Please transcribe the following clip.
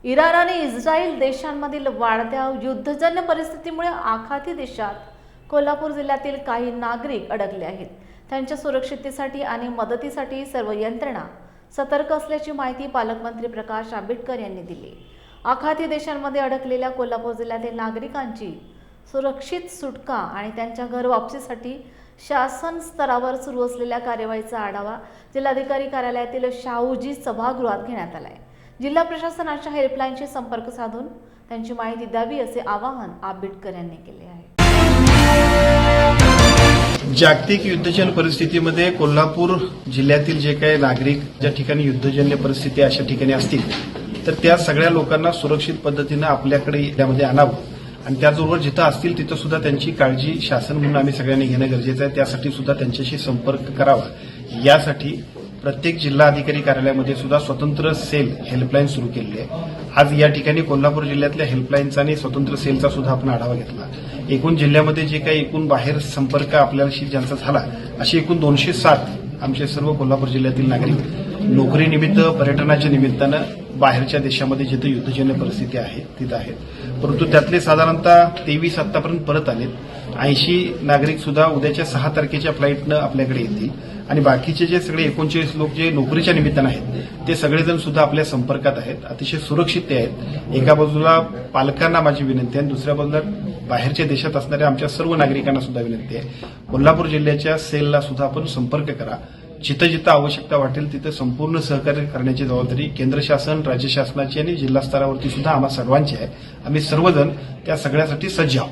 Iran आणि Israel देशांमधील वाढत्या युद्धजन्य परिस्थितीमुळे आखाती देशात कोल्हापूर जिल्ह्यातील काही नागरिक अडकले आहेत। त्यांच्या सुरक्षिततेसाठी आणि मदतीसाठी सर्व यंत्रणा सतर्क असल्याची माहिती पालकमंत्री प्रकाश आंबेडकर यांनी दिली। आखाती देशांमध्ये अडकलेल्या कोल्हापूर जिल्ह्यातील नागरिकांची सुरक्षित सुटका आणि त्यांच्या घर वापसीसाठी शासन स्तरावर सुरू असलेल्या कार्यवाहीचा आढावा जिल्हाधिकारी कार्यालयातील शाहूजी सभागृहात घेण्यात आला आहे। जिल्हा प्रशासनाच्या हेल्पलाईनशी संपर्क साधून त्यांची माहिती द्यावी असे आवाहन आंबेडकर यांनी केले आहे। जागतिक युद्धजन्य परिस्थितीमध्ये कोल्हापूर जिल्ह्यातील जे काही नागरिक ज्या ठिकाणी युद्धजन्य परिस्थिती अशा ठिकाणी असतील तर त्या सगळ्या लोकांना सुरक्षित पद्धतीने आपल्याकडे यामध्ये आणावं आणि त्याचबरोबर जिथं असतील तिथं सुद्धा त्यांची काळजी शासन म्हणून आम्ही सगळ्यांनी घेणं गरजेचं आहे। त्यासाठी सुद्धा त्यांच्याशी संपर्क करावा। यासाठी प्रत्येक जिल्हा अधिकारी कार्यालयामध्ये सुद्धा स्वतंत्र सेल हेल्पलाईन सुरू केलेली आहे। आज या ठिकाणी कोल्हापूर जिल्ह्यातल्या हेल्पलाईनचा आणि स्वतंत्र सेलचा सुद्धा आपण आढावा घेतला। एकूण जिल्ह्यामध्ये जे काही एकूण बाहेर संपर्क आपल्याशी ज्यांचा झाला असे एकूण 207 आमचे सर्व कोल्हापूर जिल्ह्यातील नागरिक नोकरीनिमित्त पर्यटनाच्या निमित्तानं बाहेरच्या देशामध्ये जिथे युद्धजन्य परिस्थिती आहे तिथं आहेत, परंतु त्यातले साधारणतः 23 आतापर्यंत परत आलेत। 80 नागरिक सुद्धा उद्याच्या 6 तारखेच्या फ्लाईटनं आपल्याकडे येतील आणि बाकीचे जे सगळे 39 लोक जे नोकरीच्या निमित्तानं आहेत ते सगळेजण सुद्धा आपल्या संपर्कात आहेत, अतिशय सुरक्षित ते आहेत। एका बाजूला पालकांना माझी विनंती आहे, दुसऱ्या बाजूला बाहेरच्या देशात असणाऱ्या आमच्या सर्व नागरिकांना सुद्धा विनंती आहे, कोल्हापूर जिल्ह्याच्या सेलला सुद्धा आपण संपर्क करा। जिथं जिथं आवश्यकता वाटेल तिथं संपूर्ण सहकार्य करण्याची जबाबदारी केंद्र शासन, राज्य शासनाची आणि जिल्हा स्तरावरती सुद्धा आम्हा सर्वांची आहे। आम्ही सर्वजण त्या सगळ्यासाठी सज्ज आहोत।